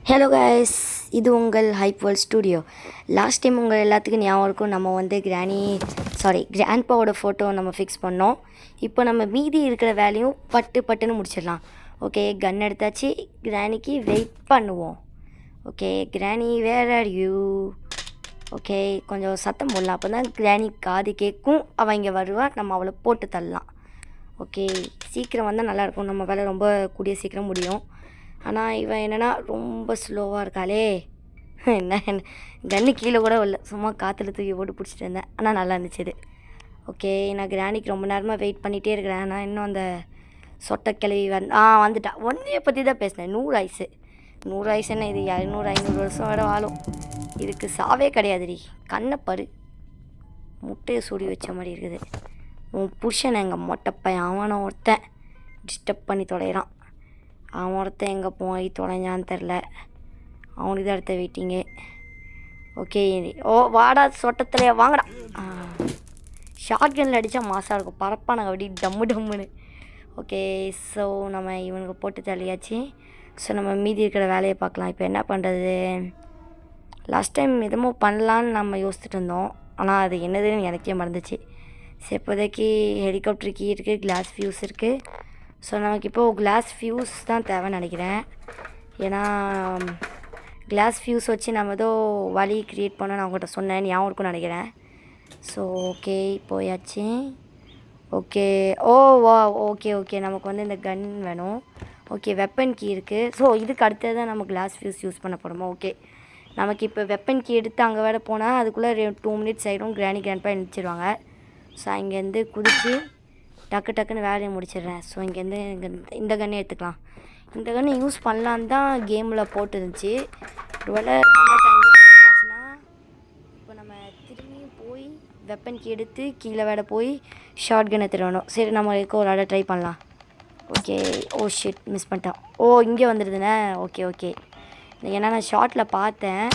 Hello guys, இது உங்கள் hype world studio. Last time உங்கள் எல்லாத்துக்கும் ஞாபகம் இருக்கும், நம்ம வந்து கிராண்ட்பாவோட ஃபோட்டோ நம்ம ஃபிக்ஸ் பண்ணோம். இப்போ நம்ம மீதி இருக்கிற வேலையும் பட்டுன்னு முடிச்சிடலாம். ஓகே, கன் எடுத்தாச்சு. கிராணிக்கு வெயிட் பண்ணுவோம். ஓகே கிராணி, வேர் ஆர் யூ? ஓகே, கொஞ்சம் சத்தம் போடலாம், அப்போ தான் கிராணி காது கேட்கும். அவள் இங்கே வருவாள், நம்ம அவளை போட்டு தள்ளலாம். ஓகே, சீக்கிரம் வந்தால் நல்லாயிருக்கும், நம்ம வேலை ரொம்ப கூடிய சீக்கிரம் முடியும். ஆனால் இவன் என்னென்னா ரொம்ப ஸ்லோவாக இருக்காளே. என்ன கன்று கீழே கூட இல்லை, சும்மா காற்றுல தூக்கி போட்டு பிடிச்சிட்டு இருந்தேன். ஆனால் நல்லா இருந்துச்சு இது. ஓகே, நான் கிராணிக்கு ரொம்ப நேரமாக வெயிட் பண்ணிகிட்டே இருக்கிறேன். நான் இன்னும் அந்த சொட்டை கிளவி வந்துட்டா. ஒன்றைய பற்றி தான் பேசினேன். 100 ஆயுசுன்னு இது 200-500 வருஷம் வரை வாழும். இதுக்கு சாவே கிடையாதுடி. கண்ணப்பாரு, முட்டையை சூடி வச்ச மாதிரி இருக்குது. உன் புருஷன் எங்கள் மொட்டைப்பையன், அவனை ஒருத்தன் டிஸ்டர்ப் பண்ணி தொலைகிறான். அவன் ஒருத்தன் எங்கே போய் தொலைஞ்சான்னு தெரில. அவனுக்கு தான் அடுத்த வெயிட்டிங்கு. ஓகே, வாடா சொட்டத்திலே வாங்கடா. ஷார்ட் கன்னில் அடித்தா மாசாக இருக்கும், பறப்பானாங்க அப்படி டம்முன்னு. ஓகே, ஸோ நம்ம இவனுக்கு போட்டு தள்ளியாச்சு. ஸோ நம்ம மீதி இருக்கிற வேலையை பார்க்கலாம். இப்போ என்ன பண்ணுறது? லாஸ்ட் டைம் எதுமோ பண்ணலான்னு நம்ம யோசிச்சுட்டு இருந்தோம், ஆனால் அது என்னதுன்னு எனக்கே மறந்துச்சு. சரி, இப்போதைக்கு ஹெலிகாப்டர் கீ இருக்குது, கிளாஸ் ஃபியூஸ் இருக்குது. ஸோ நமக்கு இப்போது கிளாஸ் ஃபியூஸ் தான் தேவைன்னு நினைக்கிறேன். ஏன்னா கிளாஸ் ஃபியூஸ் வச்சு நம்ம ஏதோ வழி க்ரியேட் பண்ண நான் உங்கள்கிட்ட சொன்னேன், ஞாபகம் இருக்கும்னு நினைக்கிறேன். ஸோ ஓகே, போயாச்சு. ஓகே, வா. ஓகே, நமக்கு வந்து இந்த கன் வேணும். ஓகே, வெப்பன் கீ இருக்குது. ஸோ இதுக்கு அடுத்தது தான் நம்ம கிளாஸ் ஃபியூஸ் யூஸ் பண்ண போகிறோமா? ஓகே, நமக்கு இப்போ வெப்பன் கீ எடுத்து அங்கே வேறு போனால் அதுக்குள்ளே 2 மினிட்ஸ் ஆகிடும். கிராண்ட்பா எழுந்திரிச்சிருவாங்க. ஸோ இங்கேருந்து குதித்து டக்குன்னு வேலையை முடிச்சிடுறேன். ஸோ இங்கேருந்து இந்த கன்னை எடுத்துக்கலாம். இந்த கன்னை யூஸ் பண்ணலான்னு தான் கேமில் போட்டுருந்துச்சு. ஒருவேளை ஆச்சுன்னா இப்போ நம்ம திரும்பியும் போய் வெப்பன் கீ எடுத்து கீழே வேலை போய் ஷார்ட் கன் எடுத்துகிட்டு வரணும். சரி, நம்ம ஒரு ஆட ட்ரை பண்ணலாம். ஓகே, ஷிட், மிஸ் பண்ணிட்டோம். இங்கே வந்துடுதுண்ணே. ஓகே, ஏன்னா நான் ஷார்ட்டில் பார்த்தேன்.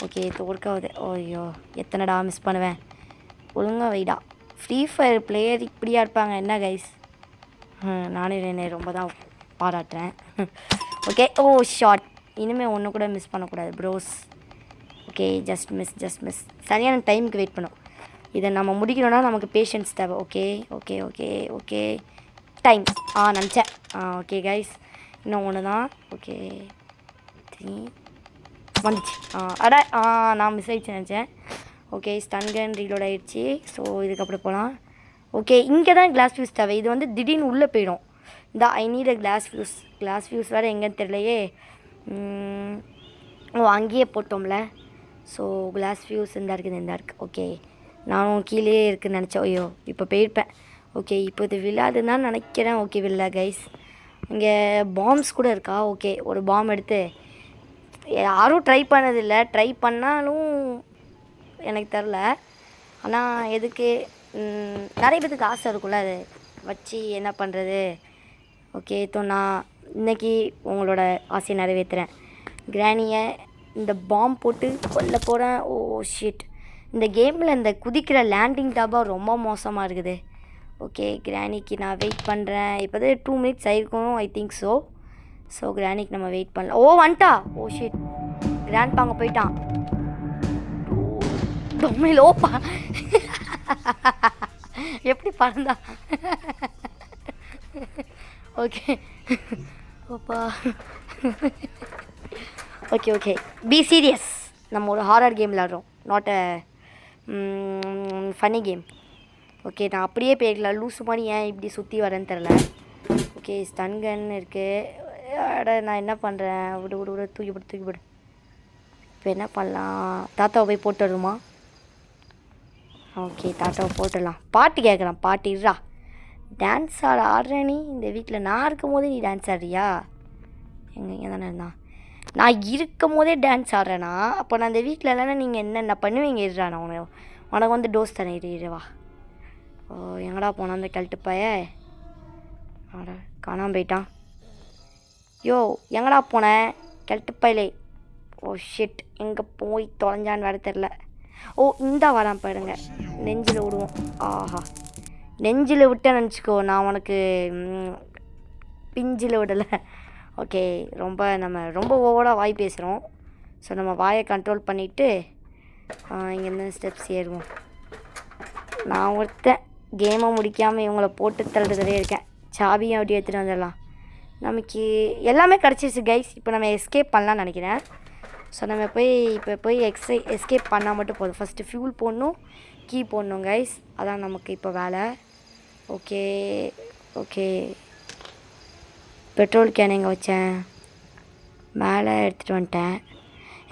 ஓகே, ஒர்க்காகுது. ஐயோ, எத்தனைடா மிஸ் பண்ணுவேன். ஒழுங்காக வைடா. ஃப்ரீ ஃபயர் பிளேயர் இப்படியா இருப்பாங்க என்ன கைஸ்? நானே என்னை ரொம்ப தான் பாராட்டுறேன். Okay, short. இனிமேல் ஒன்று கூட மிஸ் பண்ணக்கூடாது ப்ரோஸ். Okay, just miss. சரியான டைமுக்கு வெயிட் பண்ணும். இதை நம்ம முடிக்கணும்னா நமக்கு பேஷன்ஸ் தேவை. ஓகே டைம் நினச்சேன். ஓகே கைஸ், இன்னும் ஒன்று தான். ஓகே, 3 வந்துச்சு. நான் மிஸ் ஆகிடுச்சு நினச்சேன். ஓகே, ஸ்டன் கன் ரீலோட் ஆகிடுச்சு. ஸோ இதுக்கப்புறம் போகலாம். ஓகே, இங்கே தான் கிளாஸ் ஃபியூஸ் தேவை. இது வந்து திடீர்னு உள்ளே போயிடும். I need a glass fuse வேறு எங்கேன்னு தெரியலையே. அங்கேயே போட்டோம்ல. ஸோ கிளாஸ் ஃபியூஸ் இந்த இருக்குது. ஓகே, நானும் கீழே இருக்குதுன்னு நினச்சேன். ஐயோ, இப்போ போயிருப்பேன். ஓகே, இப்போ இது விழாதுன்னு தான் நினைக்கிறேன். ஓகே, விழா கைஸ். இங்கே பாம்ஸ் கூட இருக்கா? ஓகே, ஒரு பாம் எடுத்து யாரும் ட்ரை பண்ணதில்லை. ட்ரை பண்ணாலும் எனக்கு தெரில. ஆனால் எதுக்கு நிறைய பேத்துக்கு ஆசை இருக்கும்ல, அது வச்சு என்ன பண்ணுறது. ஓகே, நான் இன்றைக்கி உங்களோட ஆசையை நிறைவேற்றுறேன். கிராணியை இந்த பாம் போட்டு கொல்ல போகிறேன். ஷிட், இந்த கேமில் இந்த குதிக்கிற லேண்டிங் டாபாக ரொம்ப மோசமாக இருக்குது. ஓகே, கிராணிக்கு நான் வெயிட் பண்ணுறேன். இப்போதான் 2 மினிட்ஸ் ஆகிருக்கணும், ஐ திங்க் ஸோ கிராணிக்கு நம்ம வெயிட் பண்ணலாம். வந்துட்டா. ஷிட், கிராண்ட்பா அங்கே போயிட்டான். டொம்மையிலோப்பா எப்படி பறந்தா. Okay B serious. நம்ம ஒரு ஹாரர் கேம் விளாட்றோம், not a funny game. Okay, நான் அப்படியே போய்க்கலாம். லூஸு மாதிரி ஏன் இப்படி சுற்றி வரேன்னு தெரில. ஓகே, ஸ்டன் கன் இருக்குது. நான் என்ன பண்ணுறேன்? விடு தூக்கி போடு. இப்போ என்ன பண்ணலாம்? தாத்தாவை போய் போட்டு வருமா? ஓகே, தாத்தாவை போட்டுடலாம். பாட்டு கேட்கலாம். பாட்டு இருறா. டான்ஸ் ஆடுற நீ இந்த வீட்டில் நான் இருக்கும் போதே நீ டான்ஸ் ஆடுறியா? எங்கே தானே இருந்தான். நான் இருக்கும் போதே டான்ஸ் ஆடுறேன்னா அப்போ நான் இந்த வீட்டில் இல்லைன்னா நீங்கள் என்னென்ன பண்ணுவீங்க? இருறா, நான் உனக்கு வந்து டோஸ் தானே. இருவா. எங்கடா போனான் அந்த கழட்டுப்பாய? காணாமல் போயிட்டான். எங்கடா போனேன் கழட்டுப்பாயிலே? ஷிட், எங்கே போய் தொலைஞ்சான்னு வேறு தெரில. இந்த வரான் பாருங்க. நெஞ்சில் விடுவோம். ஆஹா, நெஞ்சில் விட்டேன்னு நினச்சிக்கோ, நான் உனக்கு பிஞ்சில் விடலை. ஓகே, நம்ம ரொம்ப ஓவராக வாய் பேசுகிறோம். ஸோ நம்ம வாயை கண்ட்ரோல் பண்ணிவிட்டு இங்கேருந்து ஸ்டெப்ஸ் ஏறுவோம். நான் ஒருத்தன் கேமை முடிக்காமல் இவங்கள போட்டு தள்ளுறதே இருக்கேன். சாவியும் அப்படியே எடுத்துகிட்டு வந்துடலாம். நமக்கு எல்லாமே கிடச்சிருச்சு கைஸ். இப்போ நம்ம எஸ்கேப் பண்ணலான்னு நினைக்கிறேன். ஸோ நம்ம போய் எஸ்கேப் பண்ணால் மட்டும் போதும். ஃபஸ்ட்டு ஃபியூல் போடணும், கீ போடணும் கைஸ். அதான் நமக்கு இப்போ வேலை. ஓகே ஓகே, பெட்ரோல் கேன் எங்கே வச்சேன்? மேலே எடுத்துகிட்டு வந்துட்டேன்.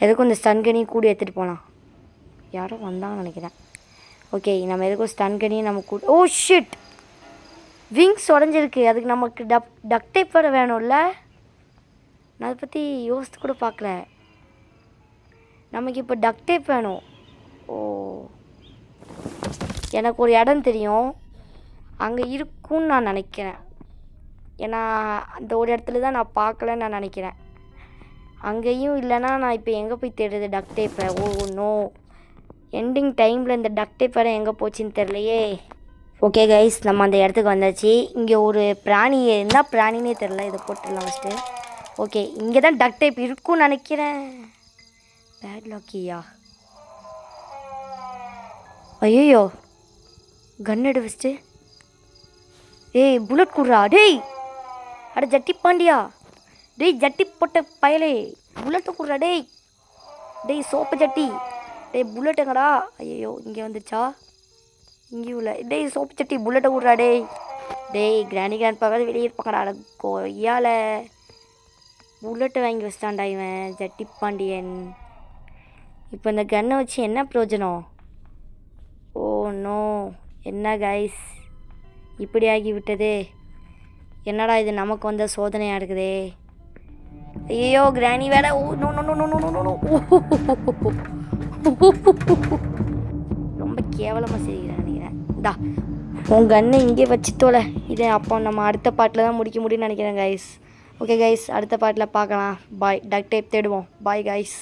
எதுக்கும் இந்த ஸ்டன்கனியும் கூட எடுத்துகிட்டு போகலாம். யாரோ வந்தாங்கன்னு நினைக்கிறேன். ஓகே, நம்ம எதுக்கும் ஸ்டன்கனியும் நம்ம கூட. ஓ ஷிட், விங்ஸ் உடஞ்சிருக்கு. அதுக்கு நமக்கு டக் டேப் வேறு வேணும்ல. நான் அதை பற்றி யோசித்து கூட பார்க்கல. நமக்கு இப்போ டக் டேப் வேணும். ஓ, எனக்கு ஒரு இடம் தெரியும், அங்கே இருக்கும்னு நான் நினைக்கிறேன். ஏன்னா அந்த ஒரு இடத்துல தான் நான் பார்க்கலன்னு நான் நினைக்கிறேன். அங்கேயும் இல்லைன்னா நான் இப்போ எங்கே போய் தேடுறது டக் டேப்பை? ஓ நோ, எண்டிங் டைமில் இந்த டக் டேப் வேறு எங்கே போச்சுன்னு தெரிலையே. ஓகே கைஸ், நம்ம அந்த இடத்துக்கு வந்தாச்சு. இங்கே ஒரு பிராணி, என்ன பிராணினே தெரில. இதை போட்டுடலாம் ஃபஸ்ட்டு. ஓகே, இங்கே தான் டக் டேப் இருக்கும்னு நினைக்கிறேன். பேட் லாக்கியா? ஐயோ, கன் எடு ஃபஸ்ட்டு. ஏய் புல்லட் குடுறா டேய். அட ஜட்டி பாண்டியா, டேய் ஜட்டி போட்ட பயலே, புல்லட்டை குடுறா டேய். டேய் சோப்பு ஜட்டி, டேய் புல்லட் எங்கடா? ஐயோ, இங்கே வந்துச்சா? இங்கேயும் இல்லை. டேய் சோப்பு சட்டி, புல்லட்டை விட்றா டேய். டேய் கிராண்ட் பாக்காது வெளியே இருப்பாங்கடா. அட கொய்யால, புல்லட்டை வாங்கி வச்சிட்டான்டா இவன் ஜட்டி பாண்டியன். இப்போ இந்த கன்னை வச்சு என்ன பிரயோஜனம்? ஓ நோ, என்ன கைஸ் இப்படி ஆகி விட்டதே. என்னடா இது, நமக்கு வந்த சோதனையாக இருக்குதே. ஐயோ கிராணி வேற. Oh no no no no no no. ரொம்ப கேவலமாக செய்கிறேன் நினைக்கிறேன். இந்தா உன் கன்னை இங்கே வச்சுத்தோல. இதை அப்போ நம்ம அடுத்த பாட்டில் தான் முடிக்க முடியும்னு நினைக்கிறேன் கைஸ். ஓகே கைஸ், அடுத்த பாட்டில் பார்க்கலாம். பாய். டக் டேப் தேடுவோம். Bye guys.